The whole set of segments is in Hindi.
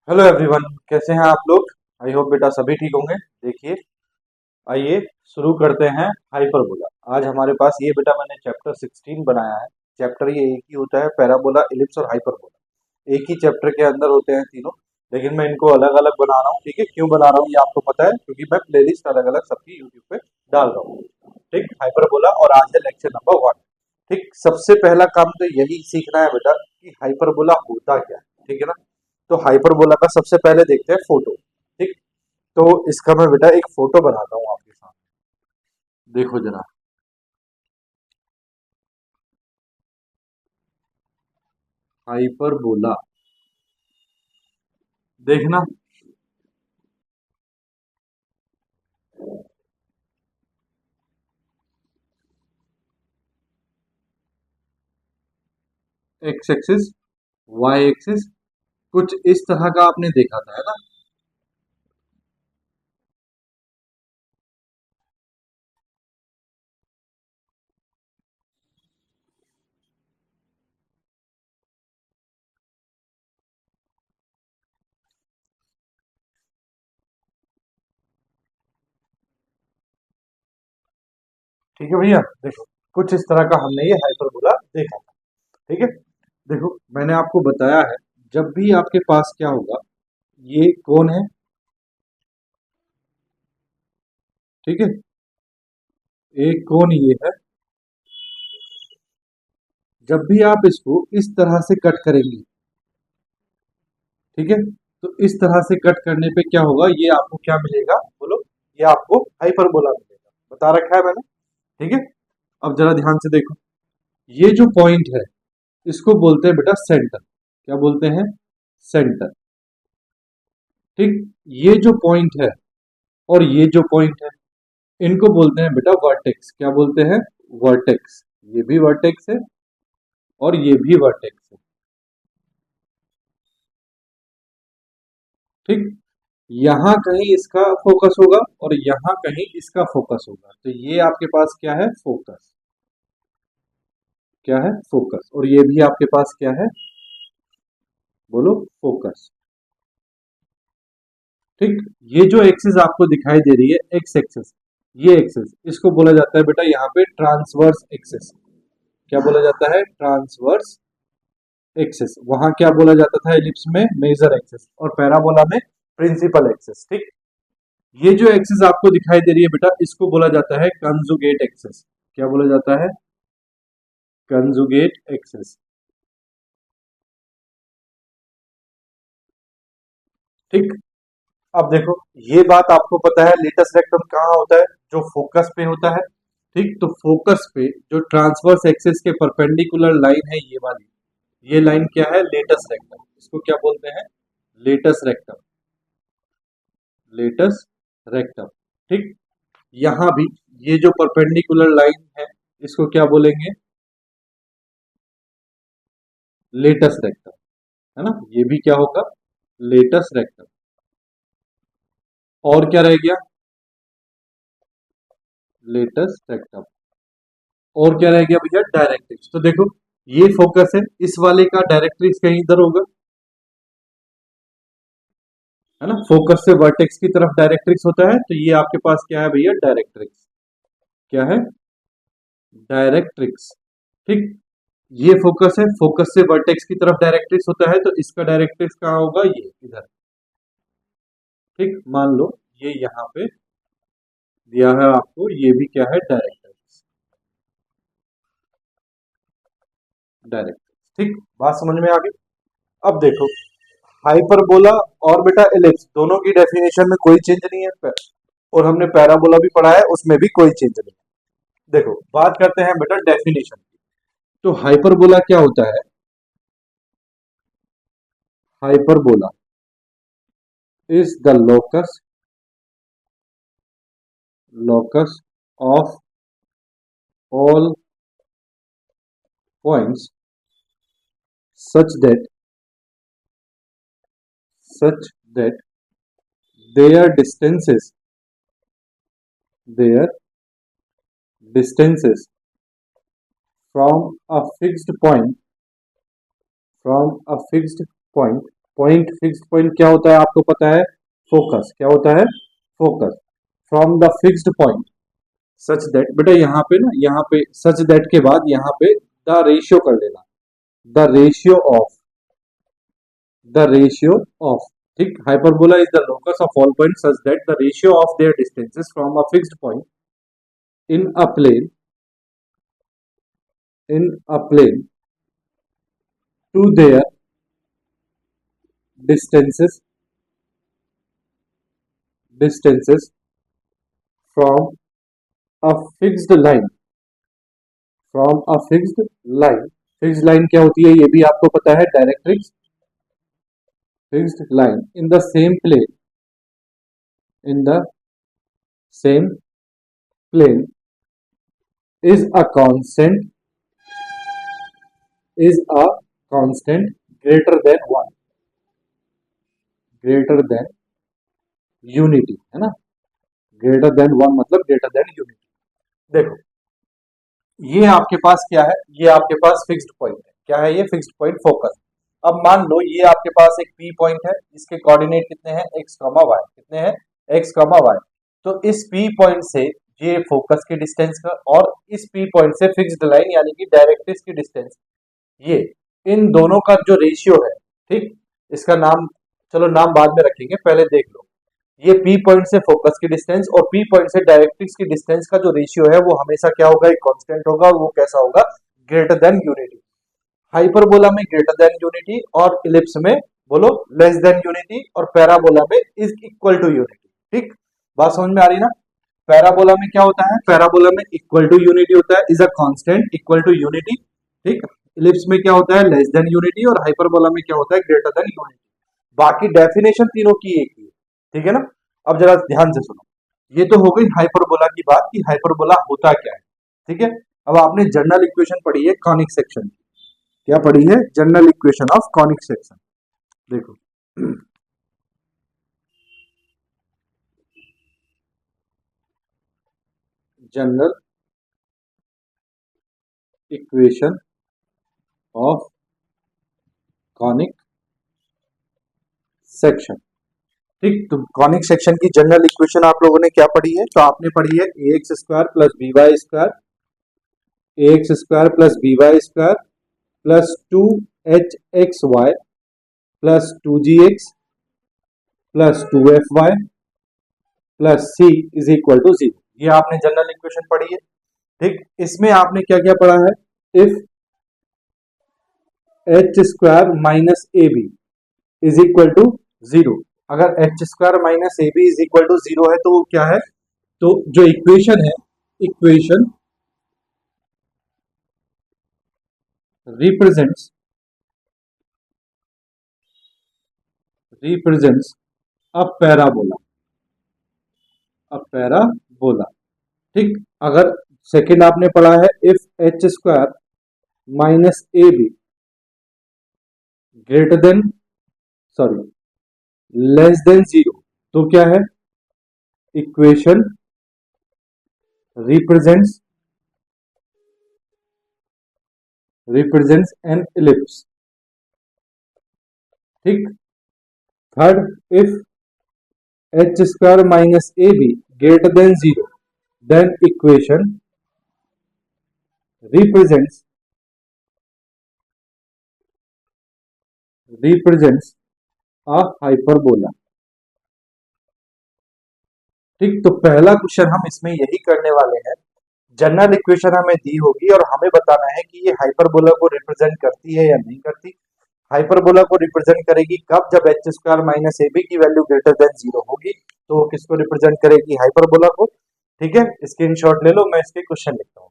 हेलो एवरीवन, कैसे हैं आप लोग। आई होप बेटा सभी ठीक होंगे। देखिए, आइए शुरू करते हैं हाइपरबोला। आज हमारे पास ये बेटा मैंने चैप्टर 16 बनाया है। चैप्टर ये एक ही होता है, पैराबोला, इलिप्स और हाइपरबोला। एक ही चैप्टर के अंदर होते हैं तीनों, लेकिन मैं इनको अलग अलग बना रहा हूँ। ठीक है, क्यों बना रहा हूँ ये आपको पता है, क्योंकि मैं प्लेलिस्ट अलग अलग सबकी यूट्यूब पे डाल रहा हूँ। ठीक, हाइपरबोला। और आज है लेक्चर नंबर 1। ठीक, सबसे पहला काम तो यही सीखना है बेटा कि हाइपरबोला होता क्या है। ठीक है ना। तो हाइपरबोला का सबसे पहले देखते हैं फोटो। ठीक, तो इसका मैं बेटा एक फोटो बनाता हूँ आपके सामने। देखो जरा, हाइपरबोला देखना। एक्स एक्सिस, वाई एक्सिस, कुछ इस तरह का आपने देखा था, है ना। ठीक है भैया, देखो कुछ इस तरह का हमने ये हाइपरबोला देखा था। ठीक है, देखो मैंने आपको बताया है, जब भी आपके पास क्या होगा, ये कौन है। ठीक है, एक कौन ये है। जब भी आप इसको इस तरह से कट करेंगे, ठीक है, तो इस तरह से कट करने पे क्या होगा, ये आपको क्या मिलेगा बोलो। ये आपको हाइपरबोला मिलेगा, बता रखा है मैंने। ठीक है, अब जरा ध्यान से देखो, ये जो पॉइंट है इसको बोलते हैं बेटा सेंटर। क्या बोलते हैं? सेंटर। ठीक, ये जो पॉइंट है और ये जो पॉइंट है, इनको बोलते हैं बेटा वर्टेक्स। क्या बोलते हैं? वर्टेक्स। ये भी वर्टेक्स है और ये भी वर्टेक्स है। ठीक, यहाँ कहीं इसका फोकस होगा और यहाँ कहीं इसका फोकस होगा, तो ये आपके पास क्या है? फोकस। क्या है? फोकस। और ये भी आपके पास क्या है? बोलो, फोकस। ठीक, ये जो एक्सिस आपको दिखाई दे रही है, एक्स एक्सिस, ये एक्सिस, इसको बोला जाता है बेटा यहाँ पे ट्रांसवर्स एक्सिस। क्या बोला जाता है? Transverse axis. वहां क्या बोला जाता था एलिप्स में? Major axis. और पैराबोला में प्रिंसिपल एक्सिस। ठीक, ये जो एक्सिस आपको दिखाई दे रही है बेटा, इसको बोला जाता है कंजुगेट एक्सिस। क्या बोला जाता है? Conjugate axis. ठीक, अब देखो, ये बात आपको पता है लेटस रेक्टम कहाँ होता है? जो फोकस पे होता है। ठीक, तो फोकस पे जो ट्रांसवर्स एक्सिस के परपेंडिकुलर लाइन है, ये वाली, ये लाइन क्या है? Latus rectum. इसको क्या बोलते हैं? Latus rectum. Latus rectum. ठीक, यहां भी ये जो परपेंडिकुलर लाइन है, इसको क्या बोलेंगे? Latus rectum. है ना, ये भी क्या होगा? Latus rectum. और क्या रह गया? Latus rectum. और क्या रह गया भैया? डायरेक्ट्रिक्स। तो देखो, ये फोकस है, इस वाले का डायरेक्ट्रिक्स कहीं इधर होगा, है ना। फोकस से वर्टेक्स की तरफ डायरेक्ट्रिक्स होता है, तो ये आपके पास क्या है भैया? डायरेक्ट्रिक्स। क्या है? डायरेक्ट्रिक्स। ठीक, ये फोकस है, फोकस से वर्टेक्स की तरफ डायरेक्ट्रिक्स होता है, तो इसका डायरेक्ट्रिक्स कहाँ होगा? ये इधर। ठीक, मान लो ये यहाँ पे दिया है आपको, ये भी क्या है? डायरेक्ट्रिक्स। डायरेक्ट्रिक्स। ठीक, बात समझ में आ गई। अब देखो, हाइपरबोला और बेटा एलिप्स दोनों की डेफिनेशन में कोई चेंज नहीं है, और हमने पैराबोला भी पढ़ा है, उसमें भी कोई चेंज नहीं है। देखो, बात करते हैं बेटा डेफिनेशन की। तो हाइपरबोला क्या होता है? Hyperbola is the locus of all points such that such that their their distances from a fixed point from a fixed point point, fixed point क्या होता है आपको पता है? फोकस। क्या होता है? Focus. From the fixed point such that, बेटा यहाँ पे ना, यहाँ पे सच दैट के बाद यहाँ पे द रेशियो कर देना, the ratio of, the ratio of, ठीक। Hyperbola is the locus of all point such that the ratio of their distances from a fixed point in a plane, in a plane to their distances, distances from a fixed line, from a fixed line। fixed line क्या होती है ये भी आपको पता है, directrix. fixed line in the same plane, in the same plane is a constant, is a constant greater than one, greater than unity, है ना। greater than one मतलब greater than unity। देखो ये आपके पास क्या है, ये आपके पास फिक्स्ड पॉइंट है। क्या है ये? Fixed point, focus. अब मान लो ये आपके पास एक पी पॉइंट है, इसके कोऑर्डिनेट कितने हैं? X comma y. कितने हैं? X comma y. तो इस पी पॉइंट से ये फोकस की डिस्टेंस का, और इस पी पॉइंट से फिक्स्ड लाइन यानी कि डायरेक्ट्रिक्स की डिस्टेंस, ये इन दोनों का जो रेशियो है, ठीक। इसका नाम, चलो नाम बाद में रखेंगे, पहले देख लो। ये पी पॉइंट से फोकस की डिस्टेंस और पी पॉइंट से डायरेक्ट्रिक्स की डिस्टेंस का जो रेशियो है वो हमेशा क्या होगा? एक कांस्टेंट होगा, और वो कैसा होगा? Greater than unity. हाइपरबोला में ग्रेटर देन यूनिटी, और इलिप्स में बोलो लेस देन यूनिटी, और पैराबोला में इज इक्वल टू यूनिटी। ठीक, बात समझ में आ रही ना? पैराबोला में क्या होता है? पैराबोला में इक्वल टू यूनिटी होता है, is a constant equal to unity. ठीक, इलिप्स में क्या होता है? लेस देन यूनिटी, और हाइपरबोला में क्या होता है? Greater than unity. बाकी डेफिनेशन तीनों की एक ही है, ठीक है ना। अब जरा ध्यान से सुनो, ये तो हो गई हाइपरबोला की बात कि हाइपरबोला होता क्या है, ठीक है। अब आपने जनरल इक्वेशन पढ़ी है कॉनिक सेक्शन की। क्या पढ़ी है? General equation of conic section. देखो general equation of conic section, ठीक। तो कॉनिक सेक्शन की जनरल इक्वेशन आप लोगों ने क्या पढ़ी है? तो आपने पढ़ी है a x square plus b y square, a x square plus b y square plus two h x y plus two g x plus two f y plus c is equal to zero. ये आपने जनरल इक्वेशन पढ़ी है, ठीक। इसमें आपने क्या क्या पढ़ा है? If h square minus a b is equal to zero. अगर h square minus a b is equal to zero है तो वो क्या है? तो जो इक्वेशन है, equation represents, represents a parabola, a parabola, ठीक। अगर सेकंड आपने पढ़ा है if h square minus a b greater than, sorry, less than zero, तो क्या है? Equation represents, represents an ellipse, ठीक। Third, if h square minus a b greater than zero, then equation represents, represents a hyperbola, ठीक। तो पहला क्वेश्चन हम इसमें यही करने वाले हैं। जनरल इक्वेशन हमें दी होगी और हमें बताना है कि ये हाइपरबोला को रिप्रेजेंट करती है या नहीं करती। हाइपरबोला को रिप्रेजेंट करेगी कब? जब h square minus a b की वैल्यू ग्रेटर देन जीरो होगी। तो वो किसको रिप्रेजेंट करेगी? हाइपरबोला को, ठीक है। स्क्रीनशॉट ले लो, मैं इसके क्वेश्चन लिखता हूँ।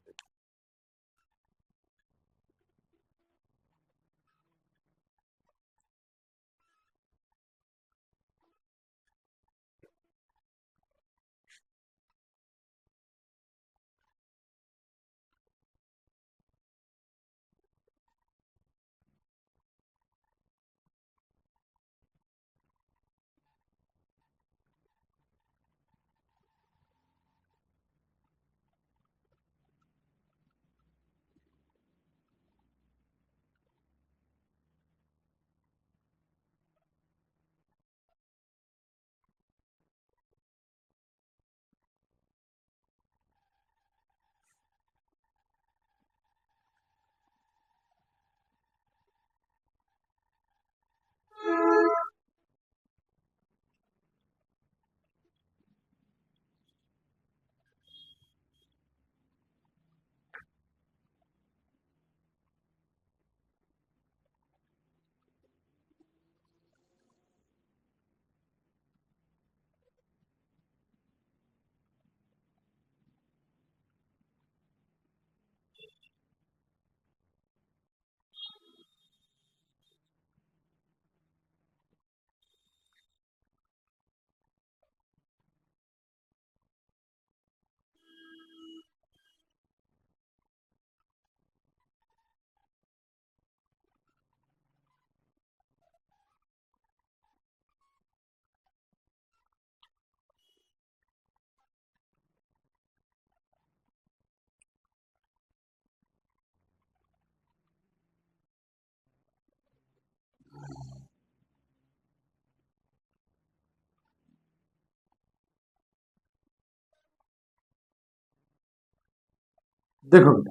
देखो बेटा,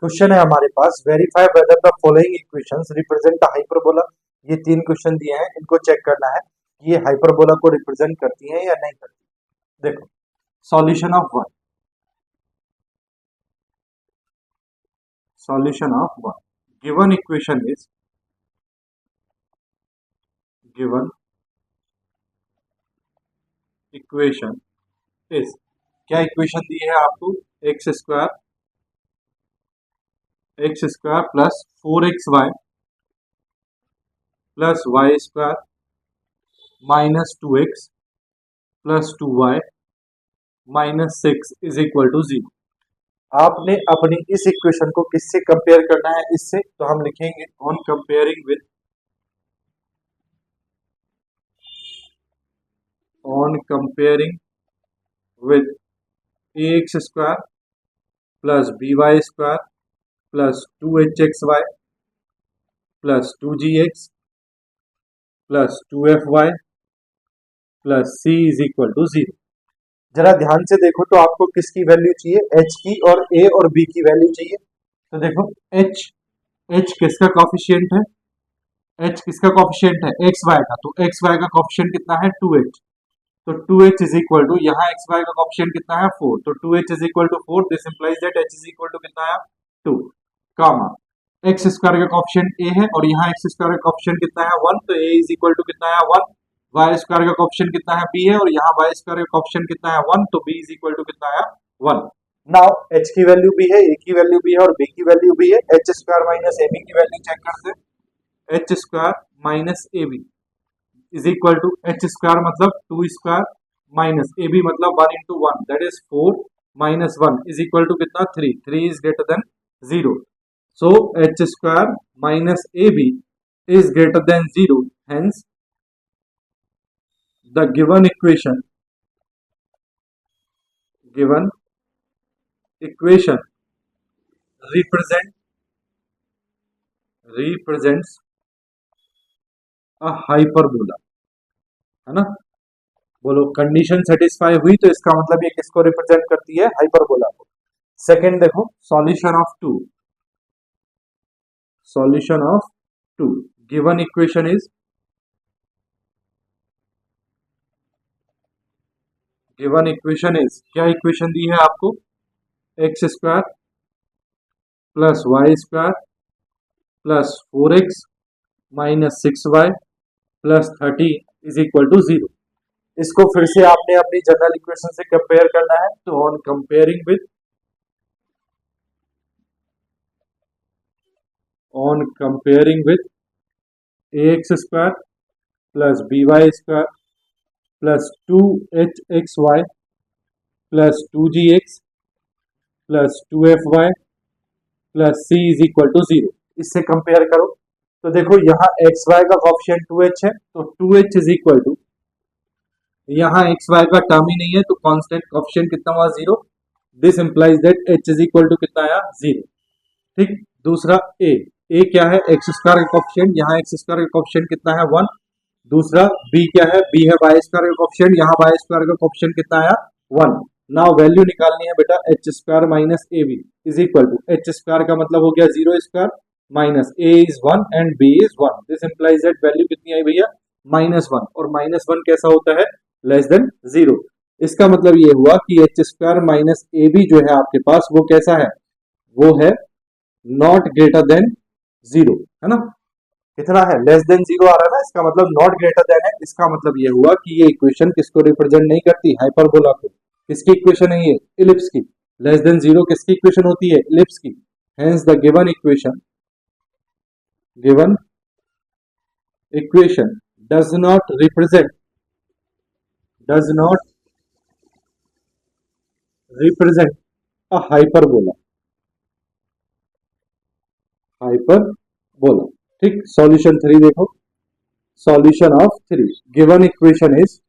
क्वेश्चन है हमारे पास, verify whether the following equations represent the hyperbola. ये तीन क्वेश्चन दिए हैं, इनको चेक करना है कि ये हाइपरबोला को रिप्रेजेंट करती हैं या नहीं करती। देखो, solution of one, solution of one, given equation is, given equation is, क्या इक्वेशन दी है आपको, x square plus 4xy plus y square minus 2x plus 2y minus 6 is equal to 0। आपने अपनी इस इक्वेशन को किससे कंपेयर करना है, इससे, तो हम लिखेंगे on comparing with, on comparing with ax square plus by square plus 2hxy plus 2gx plus 2fy plus c is equal to 0। जरा ध्यान से देखो तो आपको किसकी वैल्यू चाहिए, h की, और a और b की वैल्यू चाहिए। तो देखो h किसका कॉफिशिएंट है, h किसका कॉफिशिएंट है, एक्स वाई का, तो एक्स वाई का कॉफिशिएंट कितना है 2h, तो 2h इज इक्वल टू, यहाँ एक्स वाई का कॉफिशिएंट कितना है 4, तो 2h is equal to 4, this implies that h is equal to कितना है 2, कामा एक्स स्क्वायर का कॉफिशिएंट a है और यहाँ एक्स स्क्वायर का कॉफिशिएंट कितना है 1, तो a इज इक्वल टू कितना है 1, वाई स्क्वायर का कॉफिशिएंट कितना है b है और यहाँ वाई स्क्वायर का कॉफिशिएंट कितना है 1, तो b इज इक्वल टू कितना है 1। नाउ h की वैल्यू भी है, a की वैल्यू भी है और b की वैल्यू भी है, एच स्क्वायर माइनस ab की वैल्यू चेक करते हैं, h square minus ab is equal to, h square मतलब 2 स्क्वायर माइनस ab मतलब 1 into 1 that is 4 minus 1 is equal to कितना 3, 3 is greater than 0, so h square minus ab is greater than 0, hence the given equation represents a hyperbola, है ना। बोलो, कंडीशन सेटिस्फाई हुई तो इसका मतलब ये किसको रिप्रेजेंट करती है, हाइपरबोला को। सेकंड देखो, solution of 2, solution of 2, given equation is, given equation is, क्या इक्वेशन दी है आपको, x square plus y square plus 4x minus 6y plus 30 is equal to 0। इसको फिर से आपने अपनी जनरल इक्वेशन से कंपेयर करना है, तो on comparing with, on comparing with ax square plus by square plus 2hxy plus 2gx plus 2fy plus c is equal to 0। इससे कंपेयर करो तो देखो, यहाँ एक्स वाई का कॉफिशिएंट 2h है, तो 2h इज इक्वल टू, यहाँ एक्स वाई का टर्म ही नहीं है तो कांस्टेंट कॉफिशिएंट कितना हुआ 0, this implies that h is equal to कितना आया 0। ठीक, दूसरा a क्या है, एक्स स्क्वायर का कॉफिशिएंट, यहाँ एक्स स्क्वायर का कॉफिशिएंट कितना है 1, दूसरा b क्या है, b है वाई स्क्वायर का कॉफिशिएंट, यहाँ वाई स्क्वायर का कॉफिशिएंट कितना आया 1। नाउ वैल्यू निकालनी है बेटा, h square minus a b is equal to, h square का मतलब हो गया 0 square minus a is 1 and b is 1, this implies that value कितनी आई भैया -1, और -1 कैसा होता है, लेस देन 0। इसका मतलब ये हुआ कि h square minus a b जो है आपके पास वो कैसा है, वो है नॉट ग्रेटर देन 0, है ना। कितना है, लेस देन 0 आ रहा है ना, इसका मतलब नॉट ग्रेटर देन है। इसका मतलब ये हुआ कि ये इक्वेशन किसको रिप्रेजेंट नहीं करती, हाइपरबोला को। किसकी इक्वेशन है ये, इलिप्स की। लेस देन 0 किसकी इक्वेशन होती है, इलिप्स की। Hence the given equation does not represent a hyperbola। ठीक, सॉल्यूशन 3 देखो, solution of 3, given equation is,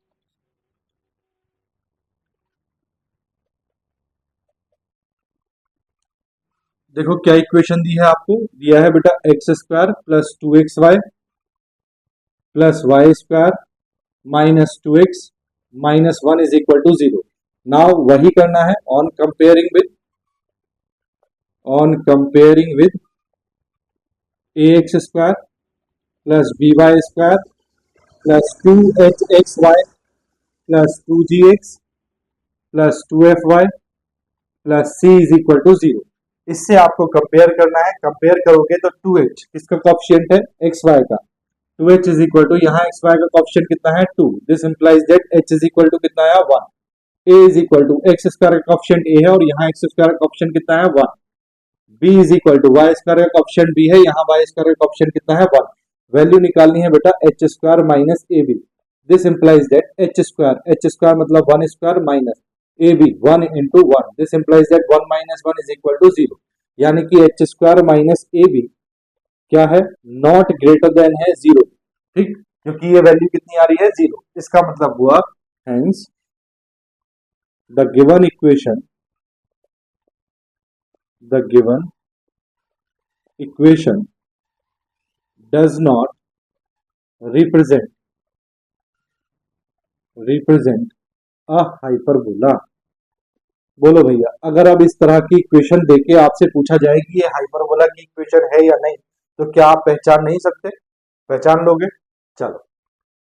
देखो क्या इक्वेशन दी है आपको, दिया है बेटा x square plus 2xy plus y square minus 2x minus 1 is equal to 0। Now वही करना है on comparing with on comparing with ax square plus by square plus 2hxy plus 2gx plus 2fy plus c is equal to 0। इससे आपको कंपेयर करना है। कंपेयर करोगे तो 2h किसका कोएफिशिएंट है, xy का। 2h इज इक्वल टू यहाँ xy का कोएफिशिएंट कितना है 2, this implies that h is equal to कितना है 1। a is equal to x square का कोएफिशिएंट a है और यहाँ x स्क्वायर का कोएफिशिएंट कितना है 1। b is equal to y square का कोएफिशिएंट b है, यहाँ y स्क्वायर का कोएफिशिएंट कितना है 1। वैल्यू निकालनी है बेटा h square minus ab, this implies that h square मतलब 1 square minus ab 1 into 1, this implies that 1 minus 1 is equal to 0, यानी कि h स्क्वायर माइनस ab क्या है, नॉट ग्रेटर देन है 0। ठीक, क्योंकि ये वैल्यू कितनी आ रही है 0, इसका मतलब हुआ hence the given equation does not represent a hyperbola. बोलो भैया, अगर अब इस तरह की इक्वेशन देके आपसे पूछा जाए कि ये हाइपरबोला की इक्वेशन है या नहीं, तो क्या आप पहचान नहीं सकते, पहचान लोगे। चलो,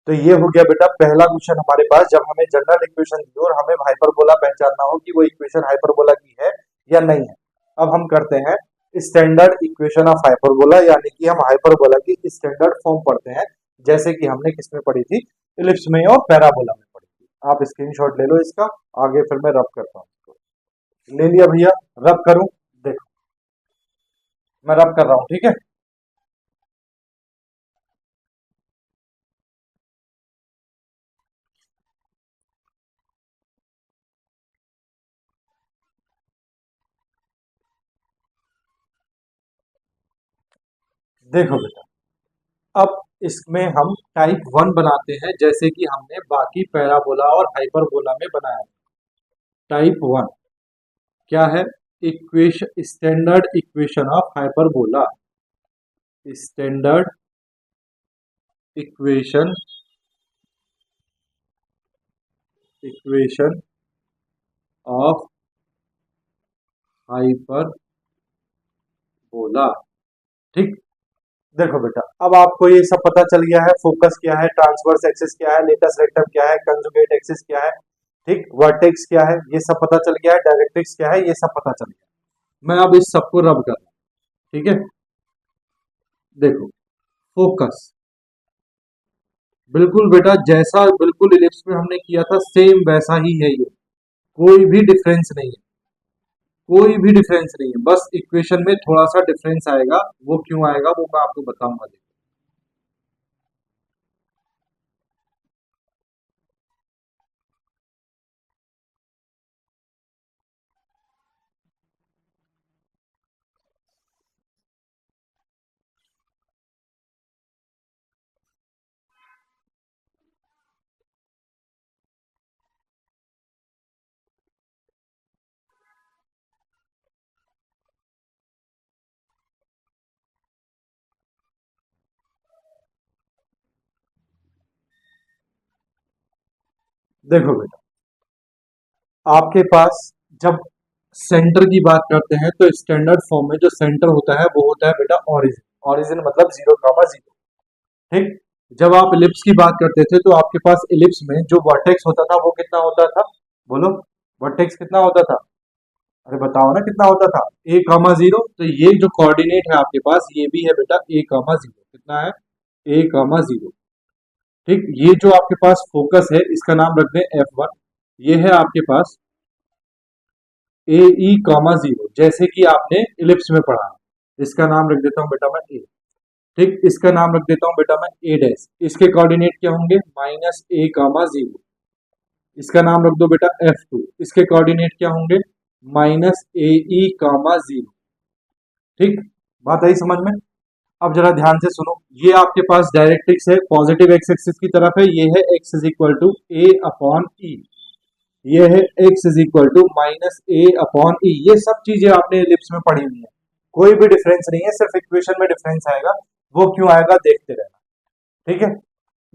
तो ये हो गया बेटा पहला क्वेश्चन हमारे पास, जब हमें जनरल इक्वेशन दी और हमें हाइपरबोला पहचानना हो कि वो इक्वेशन हाइपरबोला की है या नहीं है। अब हम करते हैं स्टैंडर्ड इक्वेशन ऑफ हाइपरबोला, यानी कि हम हाइपरबोला की स्टैंडर्ड फॉर्म पढ़ते हैं, जैसे कि हमने किसमें पढ़ी थी, इलिप्स में और पैराबोला में पढ़ी थी। आप स्क्रीनशॉट ले लो इसका, आगे फिर मैं रब करता हूँ। ले लिया भैया, रब करूं, देखो मैं रब कर रहा हूं, ठीक है। देखो बेटा, अब इसमें हम टाइप 1 बनाते हैं, जैसे कि हमने बाकी पैराबोला और हाइपरबोला में बनाया। टाइप 1 क्या है, equation standard equation of hyperbola, standard equation of hyperbola. ठीक, देखो बेटा, अब आपको ये सब पता चल गया है, फोकस क्या है, ट्रांसवर्स एक्सिस क्या है, लेटस रेक्टम क्या है, कंजुगेट एक्सिस क्या है, ठीक, वर्टेक्स क्या है, ये सब पता चल गया है, डायरेक्ट्रिक्स क्या है, ये सब पता चल गया। मैं अब इस सबको रब कर रहा हूं, ठीक है। देखो, फोकस बिल्कुल बेटा जैसा बिल्कुल इलिप्स में हमने किया था सेम वैसा ही है, ये कोई भी डिफरेंस नहीं है, कोई भी डिफरेंस नहीं है, बस इक्वेशन में थोड़ा सा डिफरेंस आएगा, वो क्यों आएगा वो मैं आपको बताऊंगा। देखो बेटा, आपके पास जब सेंटर की बात करते हैं तो स्टैंडर्ड फॉर्म में जो सेंटर होता है वो होता है बेटा ओरिजिन, ओरिजिन मतलब 0,0। ठीक, जब आप इलिप्स की बात करते थे तो आपके पास इलिप्स में जो वर्टेक्स होता था वो कितना होता था, बोलो वर्टेक्स कितना होता था, अरे बताओ ना कितना होता था, a,0। तो ये जो कोऑर्डिनेट है आपके पास ये भी है बेटा a,0, कितना है a,0। ठीक, ये जो आपके पास फोकस है इसका नाम रख दें F1, ये है आपके पास AE,0, जैसे कि आपने इलिप्स में पढ़ा, इसका नाम रख देता हूं बेटा मैं A। ठीक, इसका नाम रख देता हूं बेटा मैं A डैश, इसके कोऑर्डिनेट क्या होंगे -A,0। इसका नाम रख दो बेटा F2, इसके कोऑर्डिनेट क्या होंगे -AE,0। ठीक, बात आई समझ में। अब जरा ध्यान से सुनो, ये आपके पास डायरेक्ट्रिक्स है, पॉजिटिव एक्स एक्सिस की तरफ है, ये है x is equal to A/E, ये है x is equal to -A/E। ये सब चीजें आपने इलिप्स में पढ़ी हुई है, कोई भी डिफरेंस नहीं है, सिर्फ इक्वेशन में डिफरेंस आएगा, वो क्यों आएगा देखते रहना। ठीक है,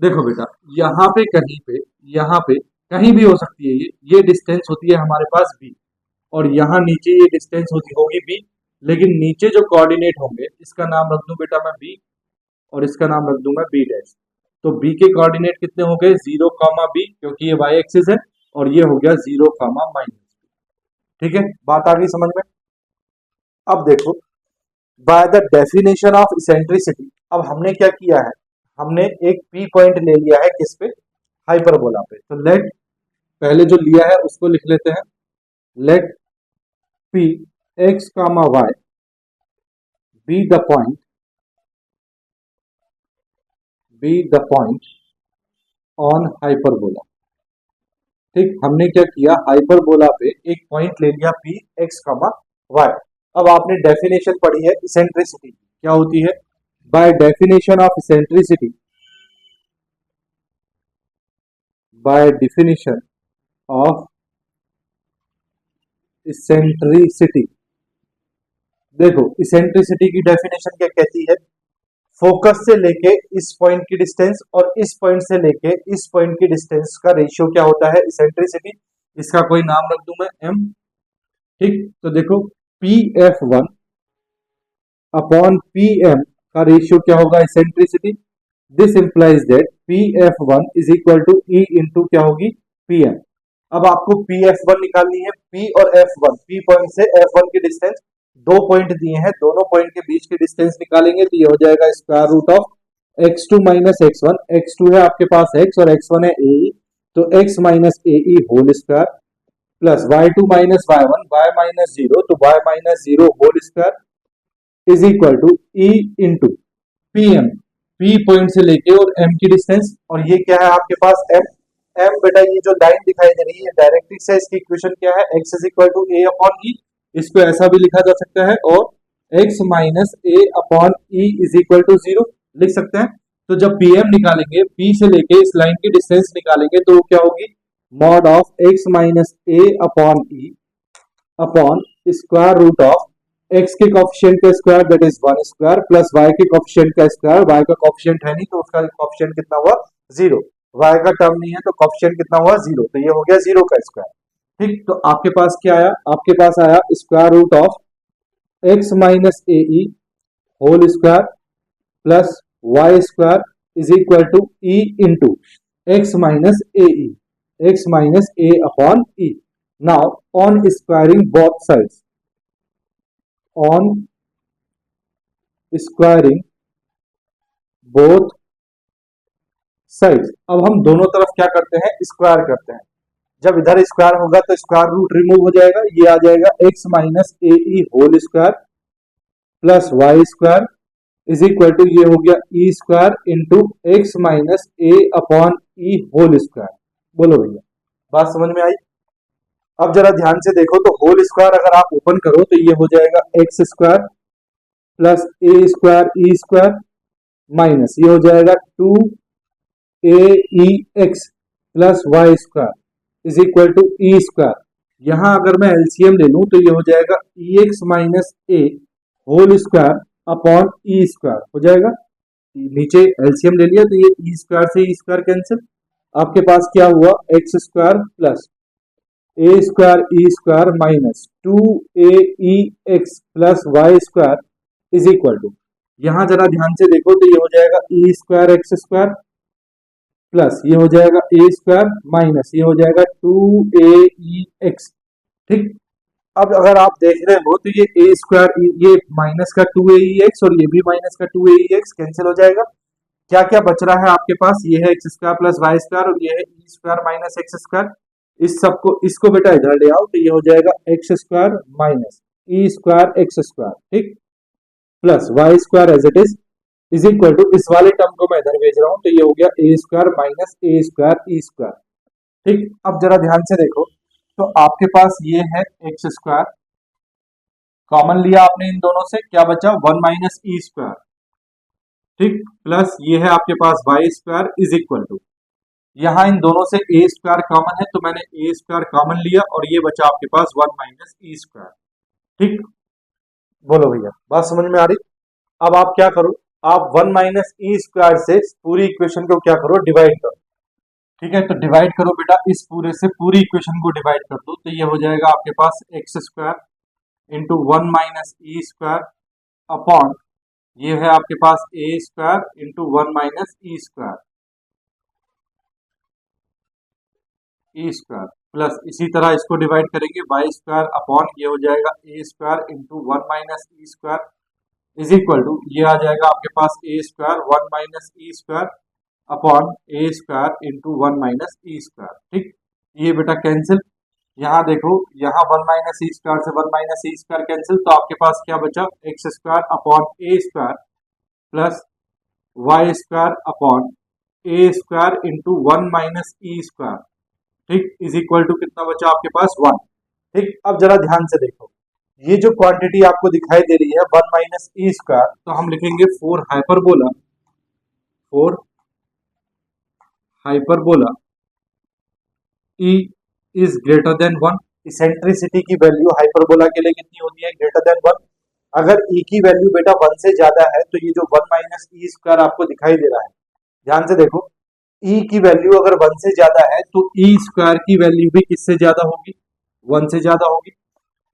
देखो बेटा, यहाँ पे कहीं पे, यहाँ पे कहीं भी हो सकती है, ये डिस्टेंस होती है हमारे पास b, और यहाँ नीचे ये डिस्टेंस होती होगी b, लेकिन नीचे जो कोऑर्डिनेट होंगे इसका नाम रख दूं बेटा मैं बी और इसका नाम रख दूं मैं बी डैश। तो बी के कोऑर्डिनेट कितने हो गए 0, बी, क्योंकि ये वाई एक्सिस है, और ये हो गया 0, माइनस। ठीक है, बात आ गई समझ में। अब देखो, by the definition of eccentricity, अब हमने क्या किया है, हमने एक पी पॉइंट ले लिया है किस पे, हाइपरबोला पे। तो लेट, पहले जो लिया है उसको लिख लेते हैं, let P x comma y be the point, on hyperbola. ठीक, हमने क्या किया, हाइपरबोला पे एक पॉइंट ले लिया पी एक्स कामा वाई। अब आपने डेफिनेशन पढ़ी है इसेंट्रिसिटी, क्या होती है, by definition of eccentricity, by definition of eccentricity, देखो इसेंट्रिसिटी की डेफिनेशन क्या कहती है, फोकस से लेके इस पॉइंट की डिस्टेंस और इस पॉइंट से लेके इस पॉइंट की डिस्टेंस का रेशियो क्या होता है, इसेंट्रिसिटी। इसका कोई नाम रख दूं मैं एम। ठीक, तो देखो P F one upon P M का रेशियो क्या होगा, eccentricity. This implies that P F one is equal to e into क्या होगी, पी एम। अब आपको पी एफ वन निकालनी है, पी और एफ वन, पी पॉइंट से एफ वन की डिस्टेंस, दो पॉइंट दिए हैं, दोनों पॉइंट के बीच की डिस्टेंस निकालेंगे तो ये हो जाएगा square root of x two minus x one. X two है आपके पास एक्स और एक्स वन है ए, तो x minus a e whole square plus y two minus y one, y minus zero तो y minus zero whole square is equal to e into p m, p point से लेके और एम की डिस्टेंस, और ये क्या है आपके पास एम। एम बेटा ये जो लाइन दिखाई दे रही है डायरेक्ट्रिक्स है, इसकी इक्वेशन क्या है, x is equal to a upon e, इसको ऐसा भी लिखा जा सकता है, और x minus a upon e is equal to zero लिख सकते हैं। तो जब पी एम निकालेंगे, पी से लेके इस लाइन की डिस्टेंस निकालेंगे तो क्या होगी, mod of x minus a upon e upon square root of x के कोफिशिएंट का square that is one square plus y के कोफिशिएंट का स्क्वायर, वाई का कोफिशिएंट है नहीं तो उसका कोफिशिएंट कितना हुआ, जीरो। वाई का टर्म नहीं है तो कोफिशिएंट कितना हुआ, जीरो, तो ये हो गया जीरो का स्क्वायर। ठीक, तो आपके पास क्या आया, आपके पास आया square root of x minus a e whole square plus y square is equal to e into x minus a e, x minus a upon e. Now on squaring both sides, on squaring both sides, अब हम दोनों तरफ क्या करते हैं, स्क्वायर करते हैं। जब इधर स्क्वायर होगा तो स्क्वायर रूट रिमूव हो जाएगा, ये आ जाएगा x minus a e whole square plus y square is equal to ये हो गया e square into x minus a upon e whole square. बोलो भैया, बात समझ में आई। अब जरा ध्यान से देखो तो होल स्क्वायर अगर आप ओपन करो तो ये हो जाएगा x square plus a square e square minus ये हो जाएगा two a e x plus y square is equal to e square. यहां अगर मैं एलसीएम ले लूं तो ये हो जाएगा ई एक्स माइनस ए whole square upon E square हो जाएगा। नीचे एलसीएम ले लिया तो ये ई स्क्वायर से ई स्क्वायर कैंसिल, आपके पास क्या हुआ, x square plus a square e square minus two a e x plus y square is equal to, यहां जरा ध्यान से देखो तो ये हो जाएगा e square x square plus ये हो जाएगा ए स्क्वायर माइनस ये हो जाएगा टू ए ई एक्स। ठीक, अब अगर आप देख रहे हो तो ये ए स्क्वायर, ये माइनस का टू ए ई एक्स और ये भी माइनस का two a e x cancel हो जाएगा। क्या क्या बच रहा है आपके पास, ये है x square plus y square और ये है e square minus x square. इस सबको, इसको बेटा इधर ले आओ तो ये हो जाएगा x square minus e square x square, ठीक, plus y square as it is equal to, इस वाले टर्म को मैं इधर भेज रहा हूं तो ये हो गया a square minus a square e square. ठीक, अब जरा ध्यान से देखो तो आपके पास ये है एक्स स्क्वायर, कॉमन लिया आपने इन दोनों से, क्या बचा, वन माइनस ई स्क्वायर, ठीक, प्लस ये है आपके पास y square is equal to, यहां इन दोनों से ए स्क्वायर कॉमन है तो मैंने ए स्क्वायर कॉमन लिया और ये बचा आपके पास वन माइनस ई स्क्वायर। ठीक, बोलो भैया, बात समझ में आ रही। अब आप क्या करो, आप वन माइनस ई स्क्वायर से पूरी इक्वेशन को क्या करो, डिवाइड करो। ठीक है, तो डिवाइड करो बेटा, इस पूरे से पूरी इक्वेशन को डिवाइड कर दो तो ये हो जाएगा आपके पास x square into 1 minus e square upon ये है आपके पास a square into 1 minus e square plus इसी तरह इसको डिवाइड करेंगे वाई स्क्वायर अपॉन ये हो जाएगा a square into 1 minus e square is equal to ये आ जाएगा आपके पास a square 1 minus e square upon A square into 1 minus e square. ठीक, ये बेटा कैंसिल, यहाँ देखो यहाँ 1 माइनस ई स्क्वायर से 1 माइनस ई स्क्वायर कैंसिल, तो आपके पास क्या बचा एक्स स्क्वायर अपॉन ए square plus y square upon ए square into 1 minus e square. ठीक, इज इक्वल टू कितना बचा आपके पास 1। ठीक, अब जरा ध्यान से देखो, ये जो क्वांटिटी आपको दिखाई दे रही है 1 माइनस ई स्क्वायर, तो हम लिखेंगे 4 hyperbola E is greater then 1। Eccentricity की वैल्यू हाइपरबोला के लिए कितनी होती है, ग्रेटर देन 1। अगर ई की वैल्यू बेटा 1 से ज्यादा है तो ये जो 1 माइनस ई स्क्वायर आपको दिखाई दे रहा है, ध्यान से देखो, ई की वैल्यू अगर 1 से ज्यादा है तो ई स्क्वायर की वैल्यू भी किससे ज्यादा होगी, 1 से ज्यादा होगी।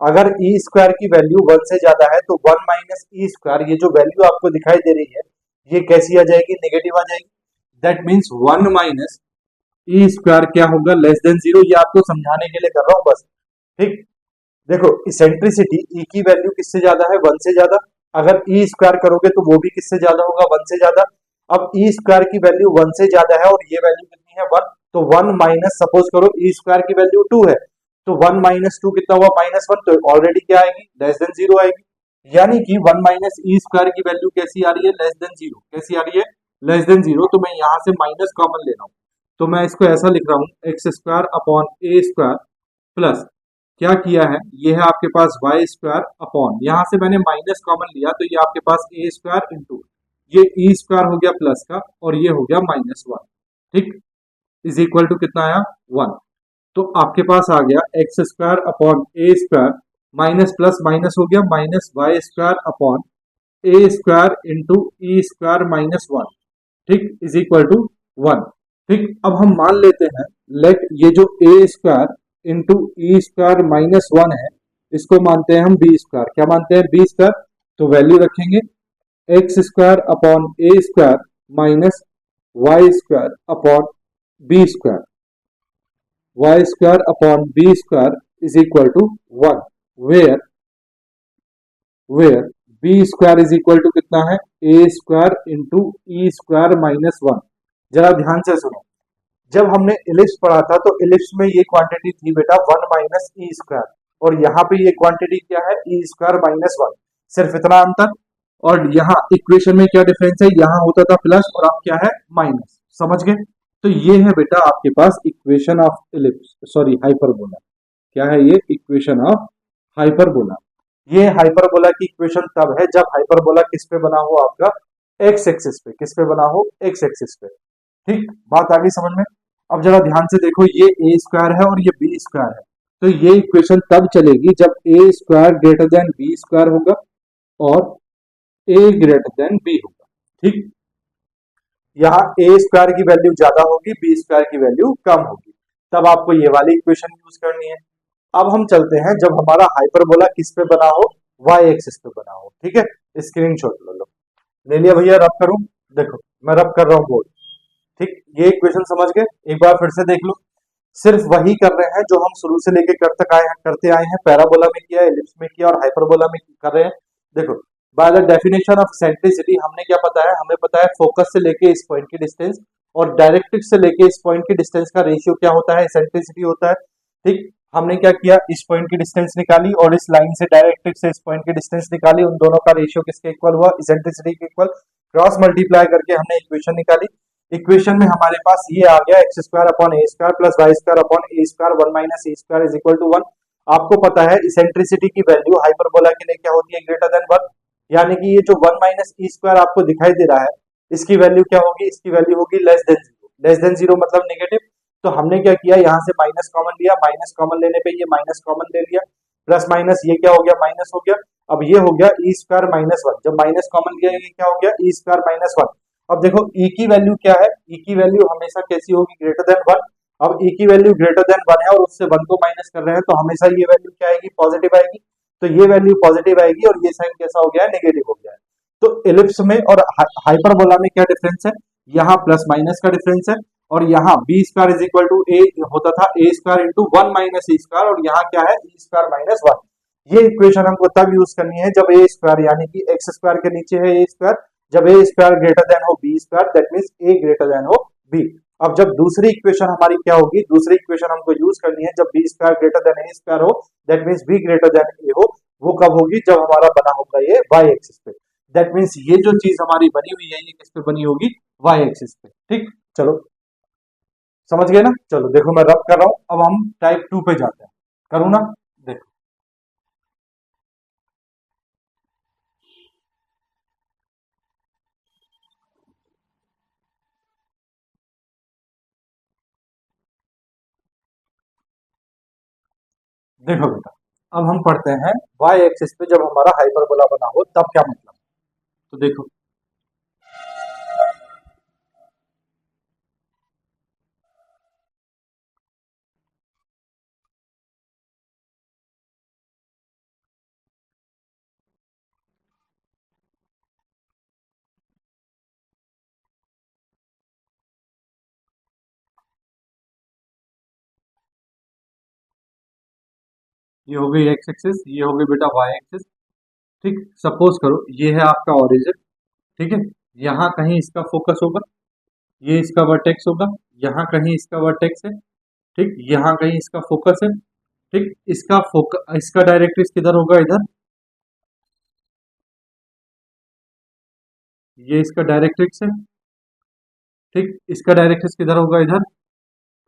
अगर ई स्क्वायर की वैल्यू 1 से ज्यादा है तो 1 माइनस ई स्क्वायर, ये जो वैल्यू आपको दिखाई दे रही है ये कैसी आ जाएगी, नेगेटिव आ जाएगी। That means 1 minus e square क्या होगा, लेस देन 0। ये आपको समझाने के लिए कर रहा हूं बस। ठीक, देखो इसेंट्रिसिटी ई की वैल्यू किससे ज्यादा है, 1 से ज्यादा। अगर ई स्क्वायर करोगे तो वो भी किससे ज्यादा होगा, 1 से ज्यादा। अब ई स्क्वायर की वैल्यू 1 से ज्यादा है और ये वैल्यू कितनी है, 1। तो 1 माइनस, सपोज करो ई स्क्वायर की वैल्यू 2 है, तो 1 माइनस 2 कितना हुआ, -1। तो ऑलरेडी क्या आएगी, लेस देन 0 आएगी। यानी कि 1 माइनस ई स्क्वायर की वैल्यू कैसी आ रही है, लेस देन 0। कैसी आ रही है, लेस देन 0। तो मैं यहाँ से माइनस कॉमन ले रहा हूँ, तो मैं इसको ऐसा लिख रहा हूँ एक्स स्क्वायर अपॉन ए स्क्वायर प्लस क्या किया है, ये है आपके पास वाई स्क्वायर अपॉन, यहाँ से मैंने माइनस कॉमन लिया तो ये आपके पास ए स्क्वायर इंटू ये ई स्क्वायर हो गया प्लस का और ये हो गया -1। ठीक, इज इक्वल टू कितना आया, 1। तो आपके पास आ गया एक्स स्क्वायर अपॉन ए स्क्वायर माइनस प्लस माइनस हो गया माइनस वाई स्क्वायर अपॉन ए स्क्वायर इंटू ई स्क्वायर -1। ठीक, इज इक्वल टू 1। ठीक, अब हम मान लेते हैं लेट ये जो ए स्क्वायर इंटू ई स्क्वायर -1 है, इसको मानते हैं हम बी स्क्वायर। क्या मानते हैं, बी स्क्वायर। तो वैल्यू रखेंगे x square upon A square minus Y square upon B square, y square upon B square is equal to 1, where b square is equal to कितना है, ए स्क्वायर इंटू ई स्क्वायर -1। जरा ध्यान से सुनो, जब हमने इलिप्स पढ़ा था तो इलिप्स में ये क्वांटिटी थी बेटा 1 माइनस ई स्क्वायर, और यहाँ पे ये क्वांटिटी क्या है, ई स्क्वायर -1। सिर्फ इतना अंतर। और यहाँ इक्वेशन में क्या डिफरेंस है, यहाँ होता था प्लस और अब क्या है, माइनस। समझ गए। तो ये है बेटा आपके पास equation of ellipse, sorry hyperbola. क्या है ये, इक्वेशन ऑफ हाइपरबोला। ये हाइपरबोला की इक्वेशन तब है जब हाइपरबोला किस पे बना हो, आपका एक्स एक्सिस पे। किस पे बना हो, एक्स एक्सिस पे। ठीक, बात आ गई समझ में। अब जरा ध्यान से देखो, ये ए स्क्वायर है और ये बी स्क्वायर है, तो ये इक्वेशन तब चलेगी जब a square greater than b square होगा और ए ग्रेटर देन बी होगा। ठीक, यहाँ ए स्क्वायर की वैल्यू ज्यादा होगी, बी स्क्वायर की वैल्यू कम होगी, तब आपको ये वाली इक्वेशन यूज करनी है। अब हम चलते हैं जब हमारा हाइपरबोला किस पे बना हो, वाई एक्सिस पे बना हो। ठीक है, स्क्रीनशॉट ले लो। ले लिया भैया, रब करूं, देखो मैं रब कर रहा हूं बोर्ड। ठीक, ये इक्वेशन समझ गए, एक बार फिर से देख लो। सिर्फ वही कर रहे हैं जो हम शुरू से लेके करते आए हैं। पैराबोला में किया, एलिप्स में किया और हाइपरबोला में कर रहे हैं। देखो, by the definition of centricity हमने क्या पता है, हमें पता है फोकस से लेके इस पॉइंट की डिस्टेंस और डायरेक्ट्रिक्स से लेके इस पॉइंट की डिस्टेंस का रेशियो क्या होता है, सेंट्रिसिटी होता है। ठीक, हमने क्या किया, इस पॉइंट की डिस्टेंस निकाली और इस लाइन से डायरेक्ट्रिक्स से इस पॉइंट की डिस्टेंस निकाली, उन दोनों का रेशियो किसके इक्वल हुआ, इसेंट्रिसिटी के इक्वल। क्रॉस मल्टीप्लाई करके हमने इक्वेशन निकाली। इक्वेशन में हमारे पास ये आ गया x square upon A square plus y square upon A square 1 minus a square is equal to 1। आपको पता है इसेंट्रिसिटी की वैल्यू हाइपरबोला के लिए क्या होती है, ग्रेटर देन 1। यानी कि ये जो 1 माइनस ई स्क्वायर आपको दिखाई दे रहा है, इसकी वैल्यू क्या होगी, इसकी वैल्यू होगी लेस देन 0। लेस देन 0 मतलब नेगेटिव। तो हमने क्या किया, यहाँ से माइनस कॉमन लिया, माइनस कॉमन लेने पे ये माइनस कॉमन ले लिया, प्लस माइनस ये क्या हो गया, माइनस हो गया। अब ये हो गया ई स्क्वायर -1, जब माइनस कॉमन लिया ये क्या हो गया, ई स्क्वायर -1। अब देखो ई की वैल्यू क्या है, ई की वैल्यू हमेशा कैसी होगी, ग्रेटर देन 1। अब ई की वैल्यू ग्रेटर देन 1 है और उससे 1 को माइनस कर रहे हैं, तो हमेशा ये वैल्यू क्या आएगी, पॉजिटिव आएगी। तो ये वैल्यू पॉजिटिव आएगी और ये साइन कैसा हो गया है, नेगेटिव हो गया है। तो एलिप्स में और हाइपरबोला में क्या डिफरेंस है, यहाँ प्लस माइनस का डिफरेंस है, और यहाँ b square is equal to a होता था a square into one minus a square, और यहाँ क्या है ई स्क्वायर माइनस वन। ये इक्वेशन हमको तब यूज करनी है जब ए स्क्वायर यानी कि एक्स स्क्वायर के नीचे है ए स्क्वायर, जब ए स्क्वायर ग्रेटर देन हो b square, that means a greater than हो बी। अब जब दूसरी इक्वेशन हमारी क्या होगी, दूसरी इक्वेशन हमको यूज करनी है जब b square greater than a square हो, that means b greater than a हो। वो कब होगी, जब हमारा बना होगा ये वाई एक्सिस पे। दैट मींस ये जो चीज हमारी बनी हुई है ये किस पे बनी होगी, वाई एक्सिस पे। ठीक, चलो समझ गए ना। चलो देखो मैं रब कर रहा हूं, अब हम टाइप 2 पे जाते हैं, करूँ ना, देखो देखो बेटा, अब हम पढ़ते हैं वाई एक्सिस पे जब हमारा हाइपरबोला बना हो तब क्या मतलब। तो देखो ये हो गई एक्स एक्सिस, ये हो गई बेटा वाई एक्सिस। ठीक, सपोज करो ये है आपका ओरिजिन, ठीक है, यहाँ कहीं इसका फोकस होगा, ये इसका वर्टेक्स होगा, यहाँ कहीं इसका वर्टेक्स है, ठीक, यहाँ कहीं इसका फोकस है, ठीक, इसका फोकस, इसका डायरेक्ट्रिक्स किधर होगा, इधर, ये इसका डायरेक्ट्रिक्स है, ठीक, इसका डायरेक्ट्रिक्स किधर होगा, इधर,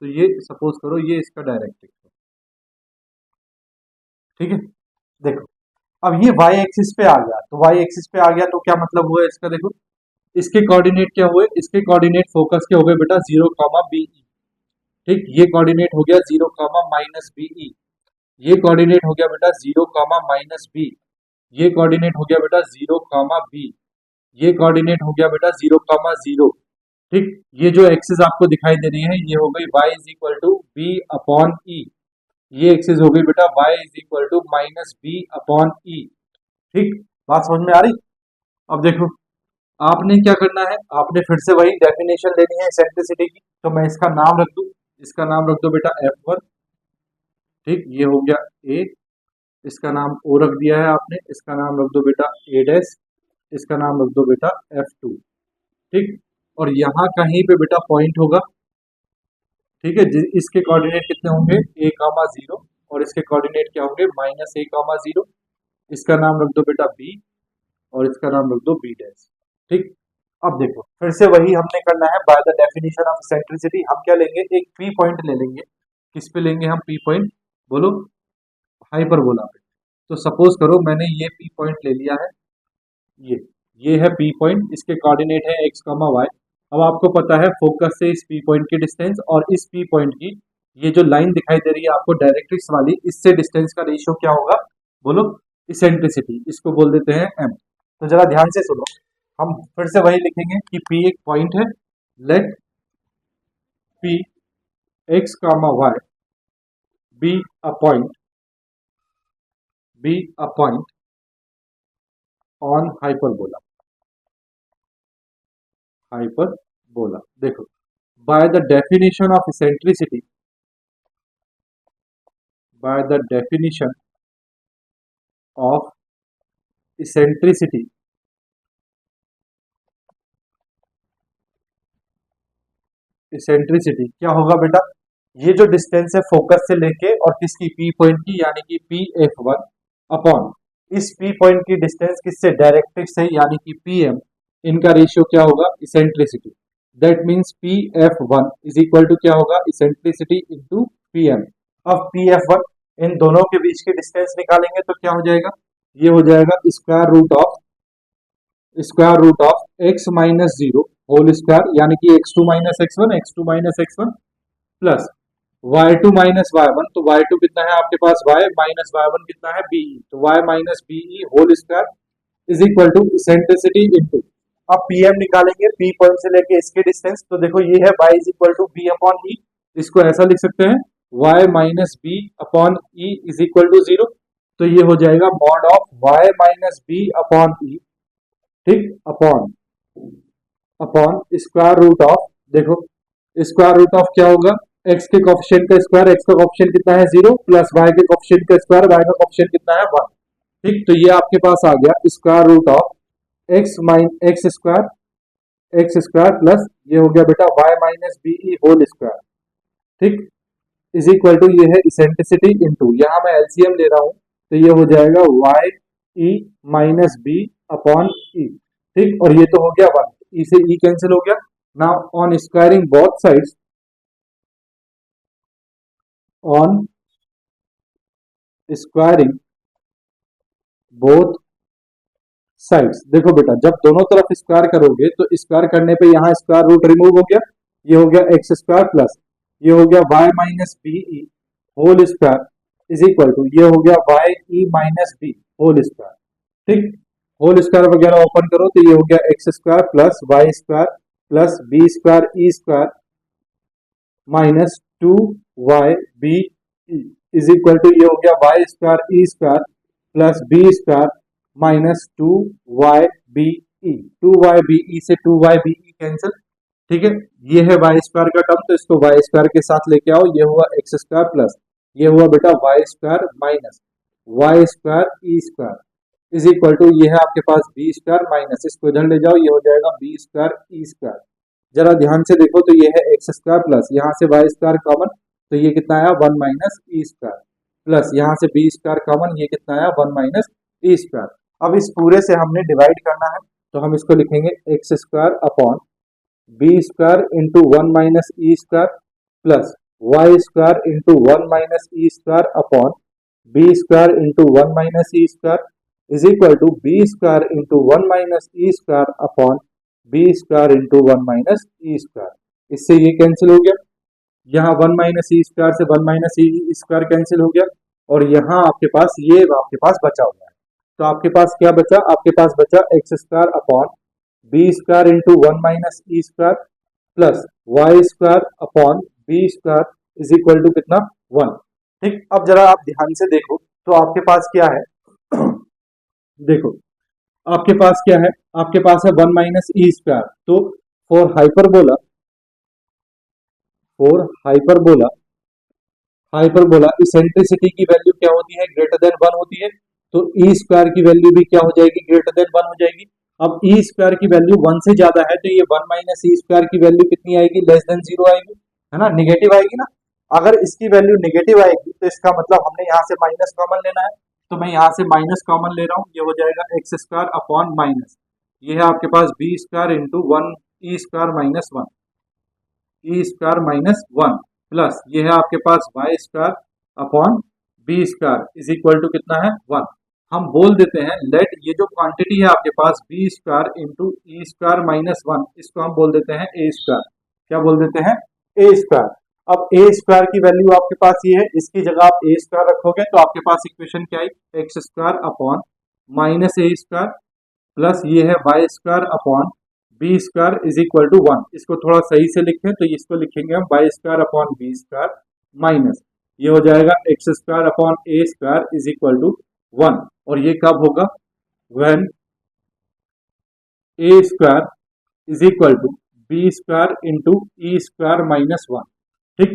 तो ये सपोज करो ये इसका डायरेक्ट्रिक्स है, ठीक है। देखो अब ये वाई एक्सिस पे आ गया, तो वाई एक्सिस पे आ गया तो क्या मतलब हुआ इसका, देखो इसके कोऑर्डिनेट क्या हुए, इसके कोऑर्डिनेट फोकस के हो गए बेटा 0, BE, ठीक, ये कोऑर्डिनेट हो गया 0, -BE, ये कोऑर्डिनेट हो गया बेटा 0, -B, ये कोऑर्डिनेट हो गया बेटा 0, B, ये कोऑर्डिनेट हो गया बेटा 0, 0, ठीक। ये जो एक्सिस आपको दिखाई दे रही है ये हो गई y is equal to b upon e, ये एक्सिस हो गई बेटा y is equal to -B/E, ठीक, बात समझ में आ रही। अब देखो आपने क्या करना है, आपने फिर से वही डेफिनेशन लेनी है इसेंट्रिसिटी की, तो मैं इसका नाम रख दूं, इसका नाम रख दो बेटा F1, ठीक, ये हो गया A, इसका नाम O रख दिया है आपने, इसका नाम रख दो बेटा A', इसका नाम रख दो बेटा F2, ठीक, और यहाँ कहीं पे बेटा पॉइंट होगा, ठीक है, इसके कोऑर्डिनेट कितने होंगे A, 0, और इसके कोऑर्डिनेट क्या होंगे -A, 0, इसका नाम रख दो बेटा B, और इसका नाम रख दो B', ठीक। अब देखो फिर से वही हमने करना है by the definition of centricity. हम क्या लेंगे, एक पी पॉइंट ले लेंगे, किस पे लेंगे हम पी पॉइंट, बोलो, हाइपरबोला पे। तो सपोज करो मैंने ये पी पॉइंट ले लिया है, ये है पी पॉइंट, इसके कोऑर्डिनेट है x, y। अब आपको पता है फोकस से इस पी पॉइंट की डिस्टेंस और इस पी पॉइंट की ये जो लाइन दिखाई दे रही है आपको डायरेक्ट्रिक्स वाली, इससे डिस्टेंस का रेशियो क्या होगा, बोलो, इसेंट्रिसिटी, इसको बोल देते हैं m। तो जरा ध्यान से सुनो, हम फिर से वही लिखेंगे कि P एक पॉइंट है, late P x, y be a point, be a point on hyperbola, hyperbola। देखो by the definition of eccentricity, by the definition of eccentricity, eccentricity क्या होगा बेटा, ये जो डिस्टेंस है फोकस से लेके और किसकी पी पॉइंट की, यानी कि PF1 अपॉन इस पी पॉइंट की डिस्टेंस किससे, डायरेक्ट्रिक्स से, यानी कि PM, इनका रेशियो क्या होगा, eccentricity. That means PF1 is equal to क्या होगा, इसेंट्रिसिटी इनटू PM। अब PF1 इन दोनों के बीच की डिस्टेंस निकालेंगे तो क्या हो जाएगा, ये हो जाएगा square root of x-0 whole square, यानी कि x2 - x1 plus y2 - y1, तो y2 कितना है आपके पास y, माइनस y1 कितना है BE, तो y - BE whole square is equal to eccentricity into, अब PM निकालेंगे P पॉइंट से लेके इसके डिस्टेंस, तो देखो ये है y is equal to B upon E, इसको ऐसा लिख सकते हैं y - B upon E is equal to 0। तो तो ये हो जाएगा mod of y minus b upon e, ठीक, upon upon square root of, देखो स्क्वायर रूट ऑफ क्या होगा, x के कोफिशिएंट का स्क्वायर, x का कोफिशिएंट कितना है 0, प्लस y के कोफिशिएंट का स्क्वायर, y का कोफिशिएंट कितना है 1, ठीक। तो ये आपके पास आ गया square root of x square plus ये हो गया बेटा y minus b e whole square, ठीक, इज इक्वल टू ये है इसेंट्रिसिटी इनटू, यहाँ मैं एलसीएम ले रहा हूं तो ये हो जाएगा y e minus b upon e, ठीक, और ये तो हो गया 1, ई से ई कैंसिल हो गया। Now on squaring both sides, on squaring both sides, देखो बेटा जब दोनों तरफ स्क्वायर करोगे तो स्क्वायर करने पे यहाँ स्क्वायर रूट रिमूव हो गया, ये हो गया एक्स स्क्वायर प्लस ये हो गया y minus b e whole square is equal to ये हो गया y e minus b whole square, ठीक, होल स्क्वायर वगैरह ओपन करो तो ये हो गया x square plus y square plus B square e square minus 2y b is equal to ये हो गया y square e square plus B square minus 2y b e, 2y b e से 2y बी ई कैंसिल, ठीक है, ये है वाई स्क्वायर का टर्म तो इसको वाई स्क्वायर के साथ लेके आओ, ये हुआ एक्स स्क्वायर प्लस ये हुआ बेटा y square minus Y square e square is equal to ये है आपके पास बी स्क्वायर माइनस इसको इधर ले जाओ, ये हो जाएगा बी स्क्वायर ई स्क्वायर। जरा ध्यान से देखो तो ये है एक्स स्क्वायर प्लस यहाँ से वाई स्क्वायर कॉमन तो ये कितना आया 1 माइनस ई स्क्वायर प्लस यहाँ से बी स्क्वायर कॉमन ये कितना आया 1 माइनस ई स्क्वायर। अब इस पूरे से हमने डिवाइड करना है तो हम इसको लिखेंगे x square upon B square into 1 minus e square plus y square into 1 minus e square upon B square into 1 minus e square is equal to B square into 1 minus e square upon B square into 1 minus e square. इससे ये कैंसिल हो गया, यहाँ 1 माइनस ई स्क्वायर से 1 माइनस ई स्क्वायर कैंसिल हो गया और यहाँ आपके पास ये आपके पास बचा हुआ है तो आपके पास क्या बचा, आपके पास बचा x square upon B square into 1 minus e square plus y square upon B square is equal to कितना 1, ठीक। अब जरा आप ध्यान से देखो तो आपके पास क्या है देखो आपके पास क्या है, आपके पास है 1 माइनस ई स्क्वायर तो फॉर हाइपरबोला इसेंट्रिसिटी की वैल्यू क्या होती है, ग्रेटर देन 1 होती है तो ई स्क्वायर की वैल्यू भी क्या हो जाएगी, ग्रेटर देन 1 हो जाएगी। अब ई स्क्वायर की वैल्यू 1 से ज्यादा है तो ये 1 माइनस ई स्क्वायर की वैल्यू कितनी आएगी, लेस देन 0 आएगी, है ना, निगेटिव आएगी ना। अगर इसकी वैल्यू निगेटिव आएगी तो इसका मतलब हमने यहाँ से माइनस कॉमन लेना है तो मैं यहाँ से माइनस कॉमन ले रहा हूँ, ये हो जाएगा एक्स स्क्वायर अपॉन माइनस ये है आपके पास बी स्क्वायर इंटू 1 ई स्क्वायर माइनस 1 ई स्क्वायर माइनस 1 प्लस ये है आपके पास y square upon B square is equal to कितना है 1। हम बोल देते हैं लेट ये जो क्वांटिटी है आपके पास बी स्क्वायर इंटू ई स्क्वायर माइनस 1 इसको हम बोल देते हैं ए स्क्वायर, क्या बोल देते हैं ए स्क्वायर। अब ए स्क्वायर की वैल्यू आपके पास ये है, इसकी जगह आप ए स्क्वायर रखोगे तो आपके पास इक्वेशन क्या आई x square upon minus a square plus ये है y square upon B square is equal to 1। इसको थोड़ा सही से लिखें तो इसको लिखेंगे हम Y square upon B square minus ये हो जाएगा x square upon A square is equal to 1 और ये कब होगा when A square is equal to B square into E square minus 1, ठीक।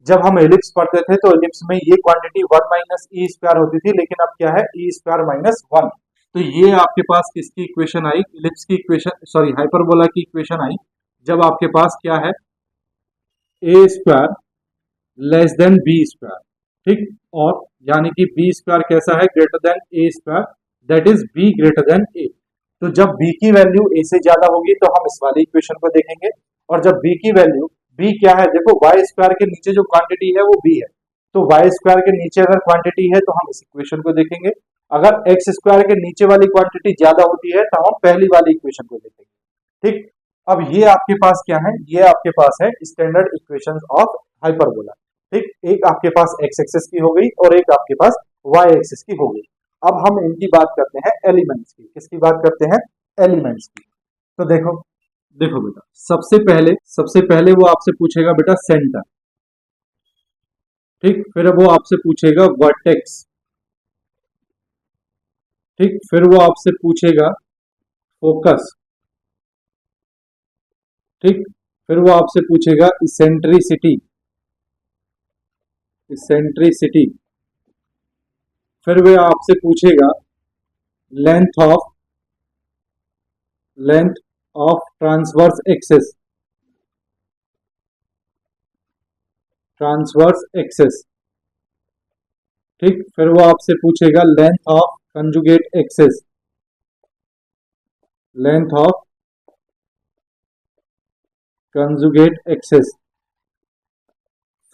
जब हम एलिप्स पढ़ते थे तो एलिप्स में ये क्वांटिटी 1 माइनस ई स्क्वायर होती थी लेकिन अब क्या है ई स्क्वायर माइनस 1। तो ये आपके पास किसकी इक्वेशन आई, एलिप्स की इक्वेशन सॉरी हाइपरबोला की इक्वेशन आई जब आपके पास क्या है ए square less than b square, ठीक, और यानी कि बी स्क्वायर कैसा है greater than a square that is b greater than a. तो जब बी की वैल्यू ए से ज्यादा होगी तो हम इस वाली इक्वेशन को देखेंगे और जब बी की वैल्यू बी क्या है, देखो वाई स्क्वायर के नीचे जो क्वांटिटी है वो बी है तो वाई स्क्वायर के नीचे अगर क्वांटिटी है तो हम इस इक्वेशन को देखेंगे, अगर एक्स स्क्वायर के नीचे वाली क्वांटिटी ज्यादा होती है तो हम पहली वाली इक्वेशन को देखेंगे, ठीक। अब ये आपके पास क्या है, ये आपके पास है स्टैंडर्ड इक्वेशन ऑफ हाइपरबोला, ठीक। एक आपके पास एक्स एक्सिस की हो गई और एक आपके पास वाई एक्सिस की हो गई। अब हम इनकी बात करते हैं एलिमेंट्स की, किसकी बात करते हैं एलिमेंट्स की। तो देखो बेटा सबसे पहले वो आपसे पूछेगा बेटा सेंटर, ठीक, फिर वो आपसे पूछेगा वर्टेक्स, ठीक, फिर वो आपसे पूछेगा फोकस। ठीक, फिर वो आपसे पूछेगा इसेंट्रिसिटी। इसेंट्रिसिटी, फिर वो आपसे पूछेगा length of transverse axis. Transverse axis, ठीक, फिर वो आपसे पूछेगा length of conjugate axis. Length of conjugate axis,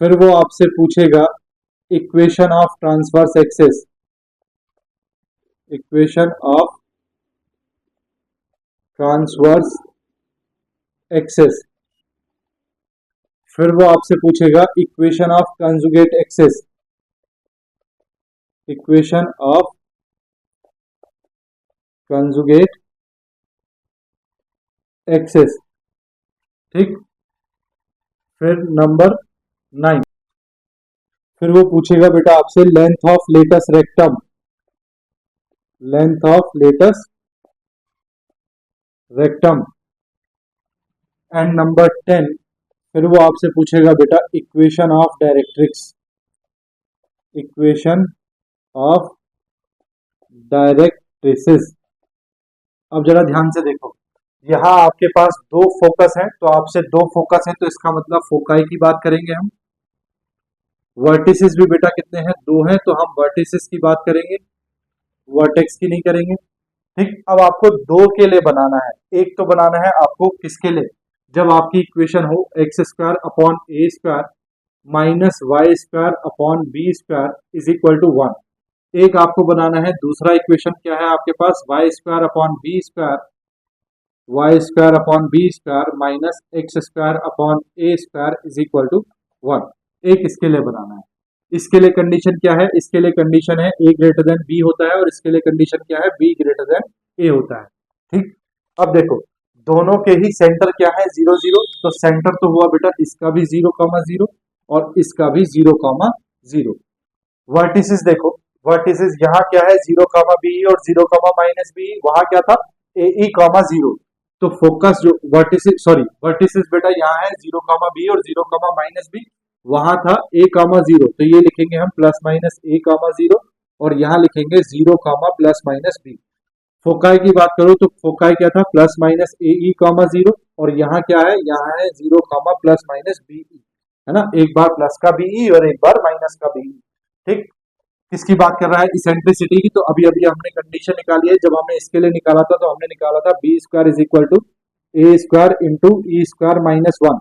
फिर वो आपसे पूछेगा equation of transverse axis. Equation of transverse axis, फिर वो आपसे पूछेगा equation of conjugate axis. Equation of conjugate axis, ठीक, फिर नंबर 9, फिर वो पूछेगा बेटा आपसे length of latus rectum. Length of latus rectum, and number 10, फिर वो आपसे पूछेगा बेटा equation of directrix. Equation of directrices. अब जरा ध्यान से देखो, यहाँ आपके पास दो फोकस हैं, तो आपसे दो फोकस हैं तो इसका मतलब फोकाई की बात करेंगे हम। वर्टिसेस भी बेटा कितने हैं, दो हैं, तो हम वर्टिसेस की बात करेंगे, वर्टेक्स की नहीं करेंगे। ठीक, अब आपको दो के लिए बनाना है। एक तो बनाना है आपको किसके लिए, जब आपकी इक्वेशन हो X square upon A square minus Y square upon B square is equal to 1। एक आपको बनाना है दूसरा इक्वेशन क्या है आपके पास, y square upon B square, y square upon B square minus x square upon A square is equal to 1। एक इसके लिए बनाना है। इसके लिए कंडीशन क्या है, इसके लिए कंडीशन है ए ग्रेटर देन बी होता है, और इसके लिए कंडीशन क्या है, बी ग्रेटर देन ए होता है। ठीक, अब देखो दोनों के ही सेंटर क्या है, 0 0, तो सेंटर तो हुआ बेटा इसका भी 0,0 और इसका भी 0,0। वर्टिसेस देखो, वर्टिसेस यहाँ क्या है 0, बी और 0, माइनस बी, वहां क्या था ए ई, 0। तो फोकस जो वर्टिसेस, सॉरी वर्टिसेस बेटा यहाँ है 0, बी और 0, माइनस बी, वहां था ए, 0, तो ये लिखेंगे हम प्लस माइनस ए, 0, और यहाँ लिखेंगे 0, प्लस माइनस बी। फोकाई की बात करो तो फोकाई क्या था, प्लस माइनस ए ई, 0, और यहाँ क्या है, यहाँ है 0, प्लस माइनस बी ई, है ना, एक बार प्लस का बी ई और एक बार माइनस का बी ई। ठीक, किसकी बात कर रहा है, इसेंट्रिसिटी की। तो अभी अभी हमने कंडीशन निकाली है, जब हमने इसके लिए निकाला था तो हमने निकाला था B square is equal to A square into E square minus 1।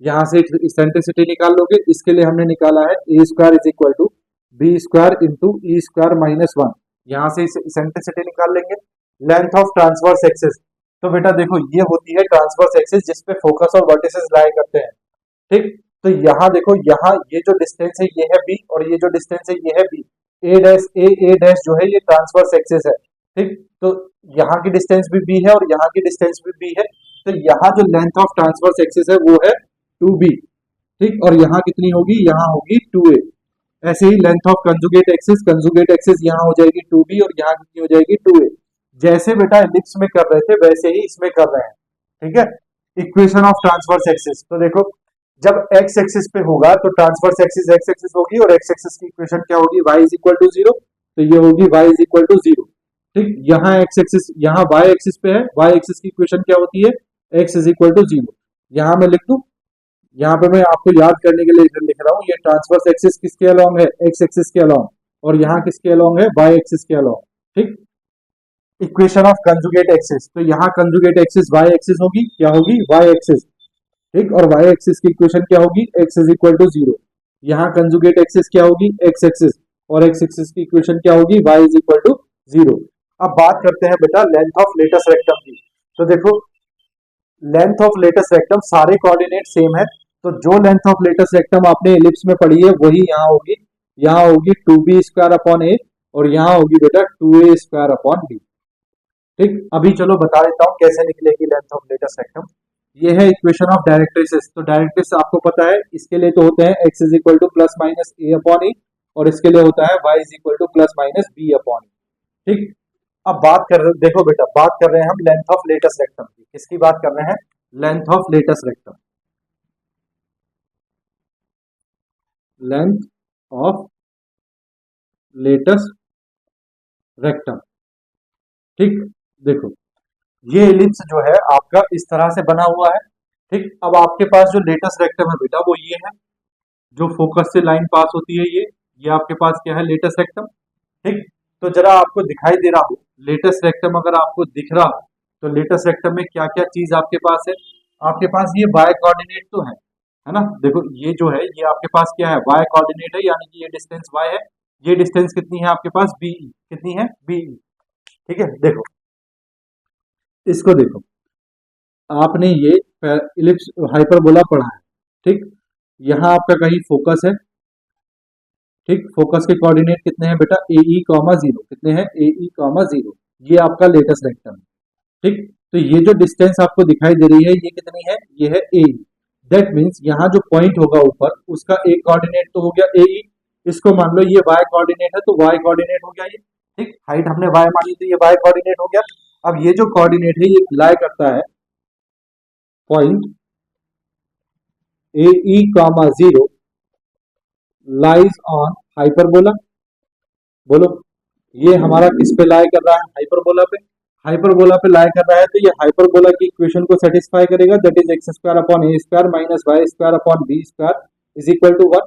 यहाँ से इसेंट्रिसिटी निकाल लोगे, इसके लिए हमने निकाला है ए square is equal to B square into E square minus 1। यहाँ से इसेंट्रिसिटी निकाल लेंगे। लेंथ ऑफ ट्रांसवर्स एक्सिस, तो बेटा देखो ये होती है ट्रांसवर्स एक्सिस जिसपे फोकस और वर्टिसेस लाई करते हैं। ठीक, तो यहाँ देखो, यहाँ ये जो डिस्टेंस है ये है बी, और ये जो डिस्टेंस है ये है बी। ए डैश जो है ये ट्रांसवर्स एक्सिस है। ठीक, तो यहाँ की डिस्टेंस भी बी है और यहाँ की डिस्टेंस भी बी है, तो यहाँ जो लेंथ ऑफ ट्रांसवर्स एक्सिस है वो है 2b। ठीक, और यहाँ कितनी होगी, यहाँ होगी 2a। ऐसे ही लेंथ ऑफ कंजुगेट एक्सिस यहाँ हो जाएगी 2b और यहाँ कितनी हो जाएगी 2a। जैसे बेटा एलिप्स में कर रहे थे वैसे ही इसमें कर रहे हैं। ठीक है, इक्वेशन ऑफ ट्रांसवर्स एक्सिस, तो देखो जब एक्स एक्सिस पे होगा तो ट्रांसवर्स एक्सिस एक्स एक्सिस होगी, और एक्स एक्सिस की इक्वेशन क्या होगी, y इज इक्वल टू 0, तो ये होगी y इज इक्वल टू 0। ठीक, यहाँ एक्स एक्सिस, यहाँ y एक्सिस पे है, y एक्सिस की इक्वेशन क्या होती है, x इज इक्वल टू 0। यहाँ मैं लिख दूं, यहाँ पे मैं आपको याद करने के लिए लिख रहा हूँ, ये ट्रांसवर्स एक्सिस किसके अलोंग है, एक्स एक्सिस के अलोंग, और यहाँ किसके अलोंग है, y एक्सिस के अलोंग। ठीक, इक्वेशन ऑफ कंजुगेट एक्सिस, तो यहाँ कंजुगेट एक्सिस y एक्सिस होगी, क्या होगी, y एक्सिस। ठीक, और y एक्सिस की इक्वेशन क्या होगी, x इज इक्वल टू 0। यहाँ कंजुगेट एक्सिस क्या होगी, x एक्सिस, और x एक्सिस की इक्वेशन क्या होगी, y इज इक्वल टू 0। अब बात करते हैं बेटा लेंथ ऑफ लेटस रेक्टम की। तो देखो लेंथ ऑफ लेटस रेक्टम सारे कोऑर्डिनेट सेम है, तो जो लेंथ ऑफ लेटस रेक्टम आपने एलिप्स में पढ़ी है वही यहाँ होगी। यहाँ होगी 2b स्क्वायर अपॉन a, और यहाँ होगी बेटा 2a स्क्वायर अपॉन b। ठीक, अभी चलो बता देता हूँ कैसे निकलेगी लेंथ ऑफ लेटस रेक्टम। ये है इक्वेशन ऑफ डायरेक्ट्रिसेस। तो डायरेक्ट्रिस आपको पता है, इसके लिए तो होते हैं x is equal two plus minus a upon e, और इसके लिए होता है y is equal two plus minus b upon e। ठीक, अब बात कर रहे, देखो बेटा, बात कर रहे हैं हम लेंथ ऑफ लेटस रेक्टम की। किसकी बात कर रहे हैं? Length of latus rectum. Length of latus rectum. ठीक, देखो ये एलिप्स जो है आपका इस तरह से बना हुआ है। ठीक, अब आपके पास जो लेटस रेक्टम है बेटा वो ये है, जो फोकस से लाइन पास होती है, ये आपके पास क्या है? Latus rectum. ठीक, तो जरा आपको दिखाई दे रहा हो लेटस रेक्टम, अगर आपको दिख रहा हो तो लेटस रेक्टम में क्या क्या चीज आपके पास है? आपके पास ये वाई कोऑर्डिनेट तो है ना? देखो ये जो है ये आपके पास क्या है? वाई कोऑर्डिनेट है, यानी कि ये डिस्टेंस वाई है। ये डिस्टेंस कितनी है आपके पास? बीई। कितनी है? बीई। ठीक है, देखो इसको देखो, आपने ये इलिप्स हाइपरबोला पढ़ा है। ठीक, यहाँ आपका कहीं फोकस है। ठीक, फोकस के कोऑर्डिनेट कितने हैं बेटा? ए ई कॉमा जीरो। कितने हैं? ए ई कॉमा जीरो। ये आपका लेटेस्ट रेक्टम है। ठीक, तो ये जो डिस्टेंस आपको दिखाई दे रही है ये कितनी है? ये है ए ई। दैट मीन्स यहाँ जो पॉइंट होगा ऊपर उसका एक कोऑर्डिनेट तो हो गया ए ई। इसको मान लो ये वाई कोऑर्डिनेट है तो वाई कोऑर्डिनेट हो गया ये। ठीक, हाइट हमने वाई मानी तो ये वाई कोऑर्डिनेट हो गया। अब ये जो कोऑर्डिनेट है ये लाई करता है point A E comma zero lies on hyperbola. बोलो ये हमारा किस पे लाई कर रहा है? हाइपरबोला पे। हाइपरबोला पे लाई कर रहा है तो ये हाइपरबोला की इक्वेशन को सेटिस्फाई करेगा, that is X square upon A square minus Y square upon B square is equal to 1।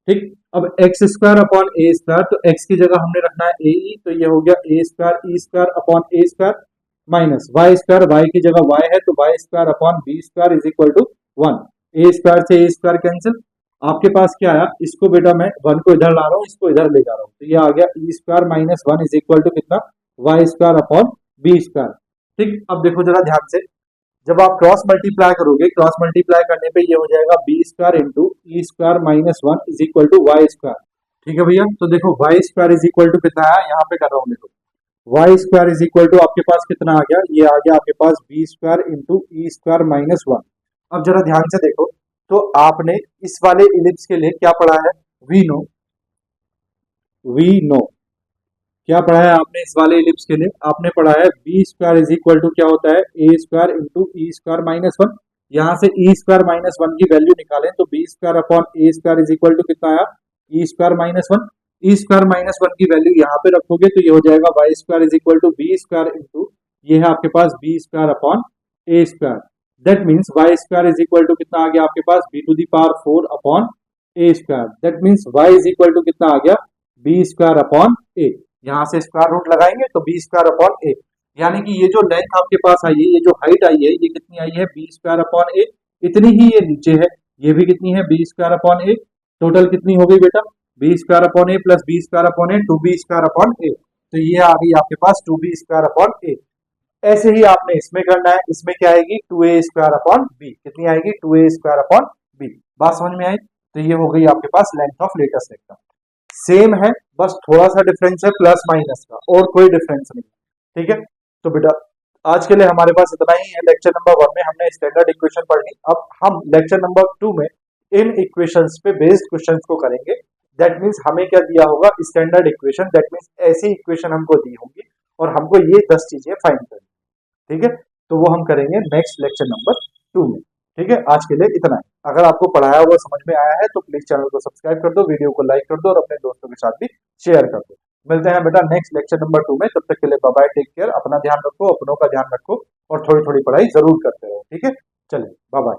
ठीक, अब एक्स स्क्वायर अपॉन ए स्क्वायर, तो एक्स की जगह हमने रखना है ए ई, तो ये हो गया a square e square upon A square minus Y square, y की जगह वाई है तो y square upon B square is equal to 1। A square से ए स्क्वायर कैंसिल, आपके पास क्या आया? इसको बेटा मैं 1 को इधर ला रहा हूँ, इसको इधर ले जा रहा हूँ, तो ये आ गया e square minus 1 is equal to कितना? Y square upon B square. ठीक, अब देखो जरा ध्यान से, जब आप क्रॉस मल्टीप्लाई करोगे, क्रॉस मल्टीप्लाई करने पे ये हो जाएगा b square into E square minus 1 is equal to y square. ठीक है भैया, तो देखो y square is equal to कितना आया? यहाँ पे कर रहा हूँ, देखो y square is equal to आपके पास कितना आ गया? ये आ गया आपके पास बी स्क्वायर इंटू ई स्क्वायर माइनस 1। अब जरा ध्यान से देखो, तो आपने इस वाले इलिप्स के लिए क्या पढ़ा है? वी नो, वी नो क्या पढ़ा है आपने इस वाले इलिप्स के लिए? आपने पढ़ा है B square is equal to क्या होता है? ए स्क्वायर इंटू ई स्क्वायर माइनस 1। यहाँ से ई स्क्वायर माइनस 1 की वैल्यू निकालें तो B square upon A square is equal to कितना आया? E square minus 1। ई स्क्वायर माइनस 1 की वैल्यू यहाँ पे रखोगे तो ये हो जाएगा Y square is equal to B square into, ये है आपके पास B square upon A square. That means Y square is equal to कितना आ गया आपके पास? B to the power 4 upon A square. That means Y is equal to कितना आ गया? B square upon A. यहाँ से स्क्वायर रूट लगाएंगे तो बी स्क्वायर अपॉन ए, यानी कि ये जो लेंथ आपके पास आई है, ये जो हाइट आई है, ये कितनी आई है? B square upon A. इतनी ही ये नीचे है, ये भी कितनी है? B square upon A. Total कितनी हो गई बेटा? B square upon A plus B square upon A, two B square upon A. तो ये आ गई आपके पास two B square upon A. ऐसे ही आपने इसमें करना है, इसमें क्या आएगी? Two A square upon B. कितनी आएगी? Two A square upon B. बात समझ में आई? तो ये हो गई आपके पास length of latus rectum. Same है, बस थोड़ा सा डिफरेंस है प्लस माइनस का, और कोई डिफरेंस नहीं। ठीक है, तो बेटा आज के लिए हमारे पास इतना ही है। लेक्चर नंबर 1 में हमने स्टैंडर्ड इक्वेशन पढ़ी, अब हम लेक्चर नंबर 2 में इन इक्वेशंस पे बेस्ड क्वेश्चंस को करेंगे। दैट मीन्स हमें क्या दिया होगा? Standard equation. दैट मीन्स ऐसी इक्वेशन हमको दी होगी और हमको ये 10 चीजें फाइंड करनी। ठीक है, तो वो हम करेंगे नेक्स्ट लेक्चर नंबर 2 में। ठीक है, आज के लिए इतना है। अगर आपको पढ़ाया हुआ समझ में आया है तो प्लीज चैनल को सब्सक्राइब कर दो, वीडियो को लाइक कर दो और अपने दोस्तों के साथ भी शेयर कर दो। मिलते हैं बेटा नेक्स्ट लेक्चर नंबर 2 में, तब तक के लिए बाय बाय, टेक केयर, अपना ध्यान रखो, अपनों का ध्यान रखो और थोड़ी थोड़ी पढ़ाई जरूर करते रहो। ठीक है, चलिए बाय बाय।